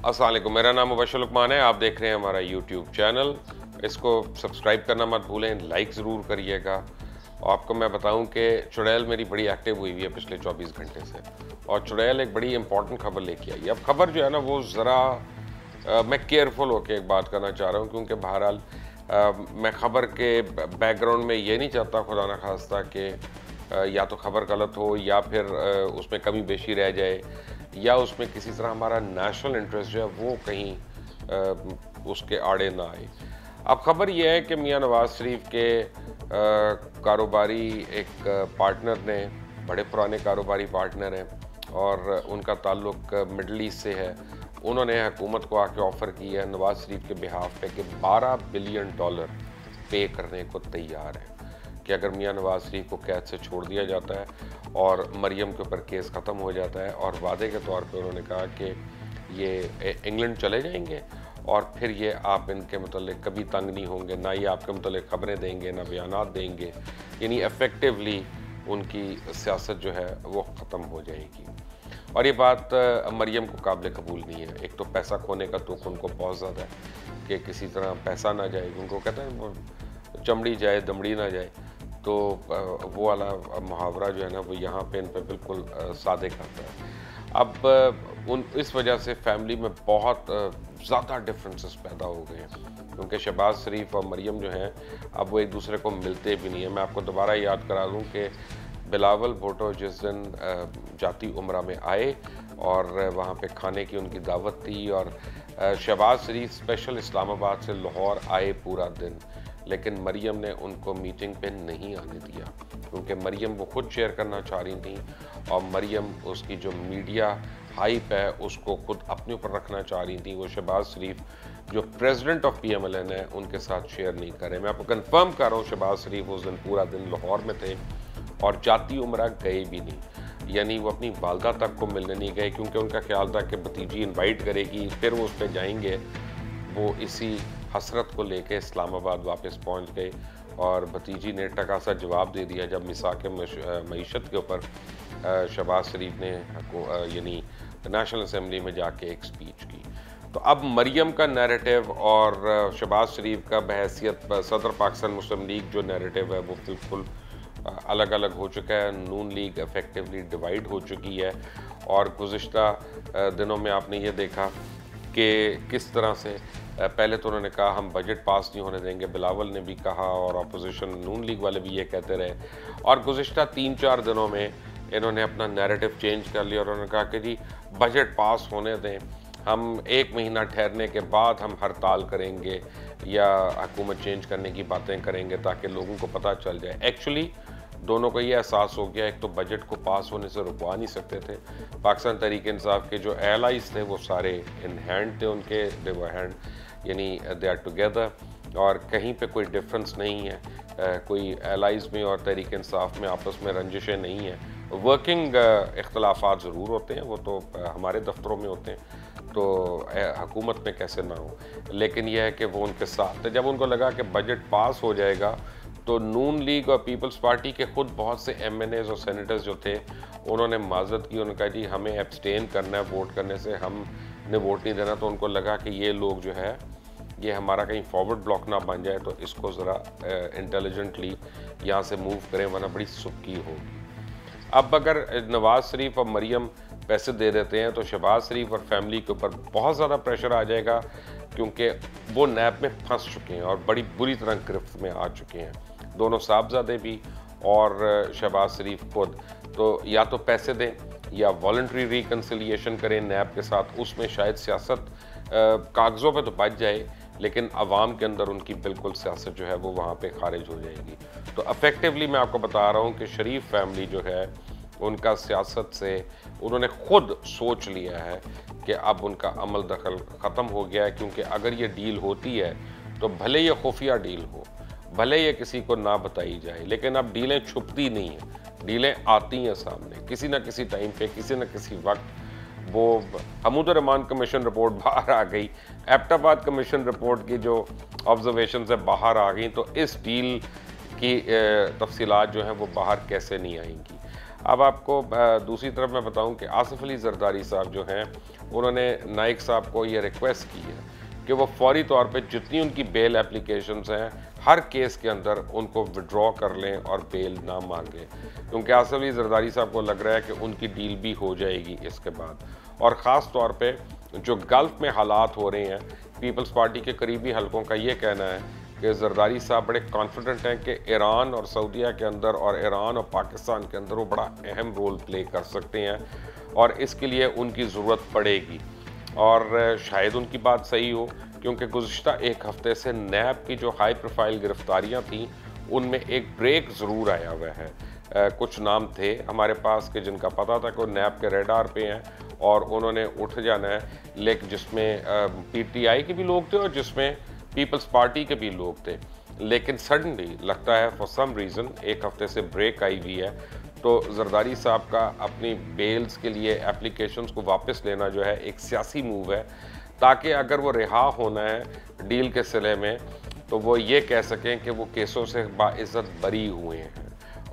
अस्सलाम वालेकुम, मेरा नाम मुबशर लुकमान है। आप देख रहे हैं हमारा यूट्यूब चैनल। इसको सब्सक्राइब करना मत भूलें, लाइक ज़रूर करिएगा। और आपको मैं बताऊं कि चुड़ैल मेरी बड़ी एक्टिव हुई हुई है पिछले 24 घंटे से, और चुड़ैल एक बड़ी इंपॉर्टेंट खबर लेके आई है। अब खबर जो है ना वो ज़रा मैं केयरफुल होकर एक बात करना चाह रहा हूँ, क्योंकि बहरहाल मैं ख़बर के बैकग्राउंड में ये नहीं चाहता खुदा न खास्ता कि या तो खबर गलत हो या फिर उसमें कमी बेशी रह जाए, या उसमें किसी तरह हमारा नेशनल इंटरेस्ट जो है वो कहीं उसके आड़े ना आए। अब खबर यह है कि मियां नवाज शरीफ के कारोबारी एक पार्टनर ने, बड़े पुराने कारोबारी पार्टनर हैं और उनका ताल्लुक मिडल ईस्ट से है, उन्होंने हुकूमत को आके ऑफ़र किया है नवाज शरीफ के बिहाफ पे कि $12 बिलियन पे करने को तैयार है कि अगर मियां नवाज शरीफ को कैद से छोड़ दिया जाता है और मरियम के ऊपर केस ख़त्म हो जाता है। और वादे के तौर पे उन्होंने कहा कि ये इंग्लैंड चले जाएंगे और फिर ये आप इनके मतलब कभी तंग नहीं होंगे, ना ये आपके मतलब खबरें देंगे, ना बयानात देंगे, यानी इफ़ेक्टिवली उनकी सियासत जो है वो ख़त्म हो जाएगी। और ये बात मरियम को काबिल कबूल नहीं है। एक तो पैसा खोने का तुक उनको बहुत ज़्यादा है कि किसी तरह पैसा ना जाए, उनको कहते हैं चमड़ी जाए दमड़ी ना जाए, तो वो वाला मुहावरा जो है ना वो यहाँ पे इन पे बिल्कुल सादे करता है। अब इस वजह से फैमिली में बहुत ज़्यादा डिफरेंसेस पैदा हो गए हैं, क्योंकि शहबाज शरीफ और मरियम जो हैं अब वो एक दूसरे को मिलते भी नहीं हैं। मैं आपको दोबारा याद करा दूँ कि बिलावल भुट्टो जिस दिन जाती उम्रा में आए और वहाँ पे खाने की उनकी दावत थी, और शहबाज शरीफ स्पेशल इस्लामाबाद से लाहौर आए पूरा दिन, लेकिन मरियम ने उनको मीटिंग पे नहीं आने दिया, क्योंकि मरियम वो खुद शेयर करना चाह रही थी और मरियम उसकी जो मीडिया हाइप है उसको खुद अपने ऊपर रखना चाह रही थी। वो शहबाज शरीफ जो प्रेसिडेंट ऑफ PMLN है उनके साथ शेयर नहीं कर रहे। मैं आपको कंफर्म कर रहा हूँ शहबाज शरीफ उस दिन पूरा दिन लाहौर में थे और जाती उम्रा गए भी नहीं, यानी वो अपनी वालदा तक को मिलने नहीं गए, क्योंकि उनका ख्याल था कि भतीजी इनवाइट करेगी फिर वो उस पर जाएंगे। वो इसी हसरत को लेके इस्लामाबाद वापस पहुंच गए और भतीजी ने टका सा जवाब दे दिया जब मिसाक मईशत के ऊपर शहबाज शरीफ ने यानी नेशनल असम्बली में जाके एक स्पीच की। तो अब मरियम का नैरेटिव और शहबाज शरीफ का बहैसियत सदर पाकिस्तान मुस्लिम लीग जो नैरेटिव है वो बिल्कुल अलग अलग हो चुका है। नून लीग इफेक्टिवली डिवाइड हो चुकी है और गुज़िश्ता दिनों में आपने ये देखा कि किस तरह से पहले तो उन्होंने कहा हम बजट पास नहीं होने देंगे, बिलावल ने भी कहा और अपोजिशन नून लीग वाले भी ये कहते रहे, और गुज़िश्ता 3-4 दिनों में इन्होंने अपना नैरेटिव चेंज कर लिया और उन्होंने कहा कि जी बजट पास होने दें, हम 1 महीना ठहरने के बाद हम हड़ताल करेंगे या हुकूमत चेंज करने की बातें करेंगे ताकि लोगों को पता चल जाए। एक्चुअली दोनों को ये एहसास हो गया, एक तो बजट को पास होने से रुकवा नहीं सकते थे। पाकिस्तान तहरीक इंसाफ के जो एलाइज थे वो सारे इन हैंड थे उनके, दे वर हैंड, यानी दे आर टुगेदर, और कहीं पे कोई डिफरेंस नहीं है। कोई एलाइज में और तहरीक इंसाफ में आपस में रंजिशें नहीं हैं। वर्किंग इख्तलाफात ज़रूर होते हैं, वो तो हमारे दफ्तरों में होते हैं, तो हुकूमत में कैसे ना हो, लेकिन यह है कि वो उनके साथ थे। जब उनको लगा कि बजट पास हो जाएगा तो नून लीग और पीपल्स पार्टी के खुद बहुत से MNAs और सेनेटर्स जो थे उन्होंने माजरत की, उन्होंने कहा जी हमें एब्सटेन करना है वोट करने से, हमने वोट नहीं देना। तो उनको लगा कि ये लोग जो है ये हमारा कहीं फॉरवर्ड ब्लॉक ना बन जाए, तो इसको ज़रा इंटेलिजेंटली यहाँ से मूव करें वरना बड़ी सुक्की होगी। अब अगर नवाज शरीफ और मरियम पैसे दे देते हैं तो शहबाज शरीफ और फैमिली के ऊपर बहुत ज़्यादा प्रेशर आ जाएगा, क्योंकि वो नैब में फंस चुके हैं और बड़ी बुरी तरह गिरफ्त में आ चुके हैं, दोनों साहबजादे भी और शहबाज शरीफ खुद। तो या तो पैसे दें या वॉलंटरी रिकन्सिलिएशन करें नैब के साथ, उसमें शायद सियासत कागज़ों पे तो बच जाए लेकिन आवाम के अंदर उनकी बिल्कुल सियासत जो है वो वहाँ पे खारिज हो जाएगी। तो अफेक्टिवली मैं आपको बता रहा हूँ कि शरीफ फैमिली जो है उनका सियासत से उन्होंने खुद सोच लिया है कि अब उनका अमल दखल ख़त्म हो गया है, क्योंकि अगर ये डील होती है तो भले ये खुफिया डील हो, भले ये किसी को ना बताई जाए, लेकिन अब डीलें छुपती नहीं हैं, डीलें आती हैं सामने किसी ना किसी टाइम पे, किसी न किसी वक्त। वो हमूद रहमान कमीशन रिपोर्ट बाहर आ गई, एबटाबाद कमीशन रिपोर्ट की जो ऑब्जर्वेशन है बाहर आ गई, तो इस डील की तफसीलात जो हैं वो बाहर कैसे नहीं आएंगी। अब आपको दूसरी तरफ मैं बताऊं कि आसिफ अली जरदारी साहब जो हैं, उन्होंने नाइक साहब को ये रिक्वेस्ट की है कि वो फौरी तौर पे जितनी उनकी बेल एप्लीकेशंस हैं हर केस के अंदर उनको विड्रॉ कर लें और बेल ना मांगे, क्योंकि आसिफ अली जरदारी साहब को लग रहा है कि उनकी डील भी हो जाएगी इसके बाद। और ख़ास तौर पे जो गल्फ़ में हालात हो रहे हैं, पीपल्स पार्टी के करीबी हलकों का ये कहना है कि जरदारी साहब बड़े कॉन्फिडेंट हैं कि ईरान और सऊदीया के अंदर और ईरान और पाकिस्तान के अंदर वो बड़ा अहम रोल प्ले कर सकते हैं और इसके लिए उनकी ज़रूरत पड़ेगी। और शायद उनकी बात सही हो, क्योंकि गुज़िश्ता एक हफ़्ते से नैब की जो हाई प्रोफाइल गिरफ्तारियां थीं उनमें एक ब्रेक ज़रूर आया हुआ है। कुछ नाम थे हमारे पास कि जिनका पता था कि वो नैब के रेडार पे हैं और उन्होंने उठ जाना है, लेकिन जिसमें पीटीआई के भी लोग थे और जिसमें पीपल्स पार्टी के भी लोग थे। लेकिन सडनली लगता है फॉर सम रीज़न एक हफ़्ते से ब्रेक आई हुई है, तो जरदारी साहब का अपनी बेल्स के लिए एप्लीकेशंस को वापस लेना जो है एक सियासी मूव है, ताकि अगर वो रिहा होना है डील के सिले में तो वो ये कह सकें कि वो केसों से बाइज़्ज़त बरी हुए हैं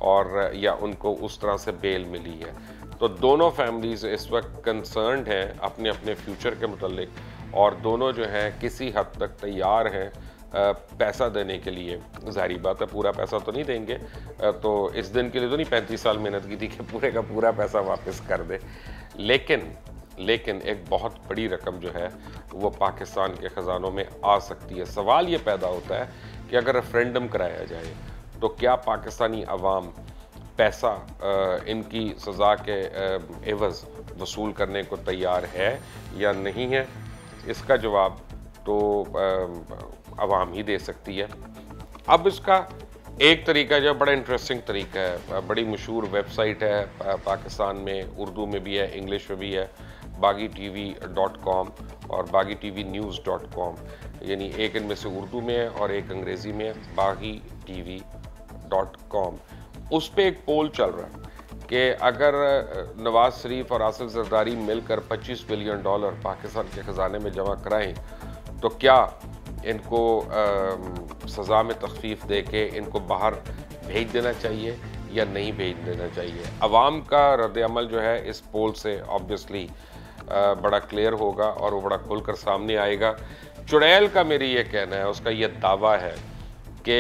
और या उनको उस तरह से बेल मिली है। तो दोनों फैमिलीज़ इस वक्त कंसर्न्ड हैं अपने अपने फ्यूचर के मुतल्लिक, और दोनों जो हैं किसी हद तक तैयार हैं पैसा देने के लिए। ज़ाहिर बात है पूरा पैसा तो नहीं देंगे, तो इस दिन के लिए तो नहीं 35 साल मेहनत की थी कि पूरे का पूरा पैसा वापस कर दे, लेकिन एक बहुत बड़ी रकम जो है वो पाकिस्तान के ख़जानों में आ सकती है। सवाल ये पैदा होता है कि अगर रेफरेंडम कराया जाए तो क्या पाकिस्तानी अवाम पैसा इनकी सज़ा के एवज़ वसूल करने को तैयार है या नहीं है? इसका जवाब तो अवाम ही दे सकती है। अब इसका एक तरीका जो बड़ा इंटरेस्टिंग तरीका है, बड़ी मशहूर वेबसाइट है पाकिस्तान में, उर्दू में भी है, इंग्लिश में भी है, baghi.tv.com और baghi.tv.news.com, यानी एक इनमें से उर्दू में है और एक अंग्रेज़ी में है, baghi.tv.com। उस पर एक पोल चल रहा है कि अगर नवाज शरीफ और आसिफ जरदारी मिलकर $25 बिलियन पाकिस्तान के ख़जाने में जमा कराएं तो क्या इनको सज़ा में तखफीफ दे के इनको बाहर भेज देना चाहिए या नहीं भेज देना चाहिए। अवाम का रद्द-ए-अमल जो है इस पोल से ऑब्वियसली बड़ा क्लियर होगा और वो बड़ा खुलकर सामने आएगा। चुड़ैल का मेरी ये कहना है, उसका ये दावा है कि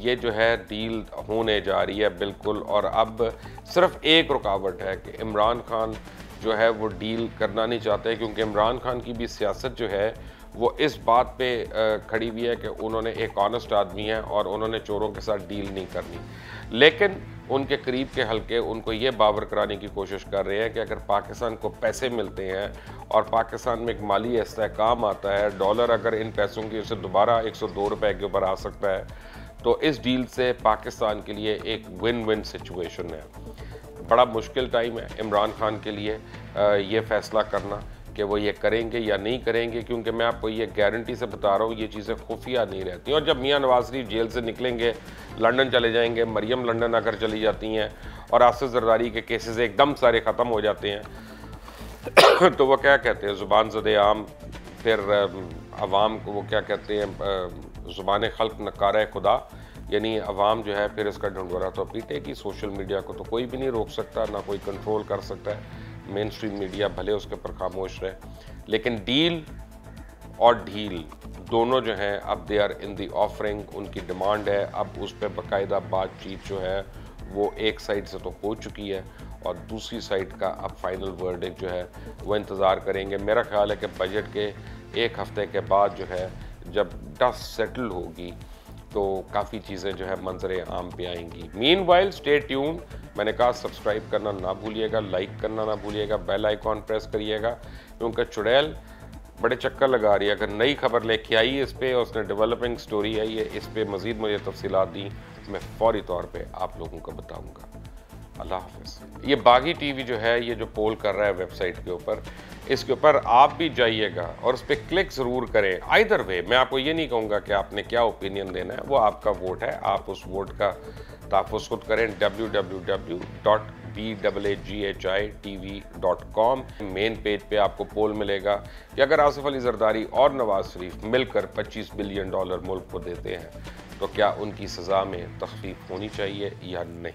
ये जो है डील होने जा रही है बिल्कुल, और अब सिर्फ एक रुकावट है कि इमरान खान जो है वो डील करना नहीं चाहते, क्योंकि इमरान खान की भी सियासत जो है वो इस बात पे खड़ी हुई है कि उन्होंने एक ऑनेस्ट आदमी है और उन्होंने चोरों के साथ डील नहीं करनी। लेकिन उनके करीब के हलके उनको ये बावर कराने की कोशिश कर रहे हैं कि अगर पाकिस्तान को पैसे मिलते हैं और पाकिस्तान में एक माली इस्तेहकाम आता है, डॉलर अगर इन पैसों की से दोबारा 102 रुपए के ऊपर आ सकता है, तो इस डील से पाकिस्तान के लिए एक विन विन सिचुएशन है। बड़ा मुश्किल टाइम है इमरान खान के लिए ये फ़ैसला करना कि वो ये करेंगे या नहीं करेंगे, क्योंकि मैं आपको ये गारंटी से बता रहा हूँ ये चीज़ें खुफिया नहीं रहती। और जब मियां नवाज शरीफ जेल से निकलेंगे, लंदन चले जाएंगे, मरियम लंदन आकर चली जाती हैं और आसिफ जरदारी के केसेस एकदम सारे ख़त्म हो जाते हैं तो वो क्या कहते हैं, ज़ुबान ज़दे आम, फिर अवाम को वो क्या कहते हैं, ज़ुबान खल्क नकारा खुदा, यानी अवाम जो है फिर इसका ढंढोरा तो पीटेगी। सोशल मीडिया को तो कोई भी नहीं रोक सकता, ना कोई कंट्रोल कर सकता है। मेन स्ट्रीम मीडिया भले उसके ऊपर खामोश रहे, लेकिन डील और ढील दोनों जो हैं अब they are in the offering, उनकी डिमांड है। अब उस पर बाकायदा बातचीत जो है वो एक साइड से तो हो चुकी है और दूसरी साइड का अब फाइनल वर्डिक्ट जो है वो इंतज़ार करेंगे। मेरा ख्याल है कि बजट के एक हफ़्ते के बाद जो है जब डस्ट सेटल होगी तो काफ़ी चीज़ें जो है मंजर आम पे आएंगी। मीनवाइल स्टे ट्यून, मैंने कहा सब्सक्राइब करना ना भूलिएगा, लाइक करना ना भूलिएगा, बेल आइकॉन प्रेस करिएगा, क्योंकि चुड़ैल बड़े चक्कर लगा रही है। अगर नई खबर लेके आई है इस पर, उसने डेवलपिंग स्टोरी है ये, इस पर मज़ीद मुझे तफसीलात दी, मैं फौरी तौर पे आप लोगों को बताऊंगा। अल्लाह हाफ़िज़। ये बागी टीवी जो है ये जो पोल कर रहा है वेबसाइट के ऊपर, इसके ऊपर आप भी जाइएगा और उस पर क्लिक ज़रूर करें। आइदर वे मैं आपको ये नहीं कहूँगा कि आपने क्या ओपिनियन देना है, वो आपका वोट है, आप उस वोट का तहफ़्फ़ुज़ खुद करें। www.baghi.tv.com मेन पेज पे आपको पोल मिलेगा कि अगर आसिफ अली जरदारी और नवाज शरीफ मिलकर $25 बिलियन मुल्क को देते हैं तो क्या उनकी सज़ा में तख़फ़ीफ़ होनी चाहिए या नहीं।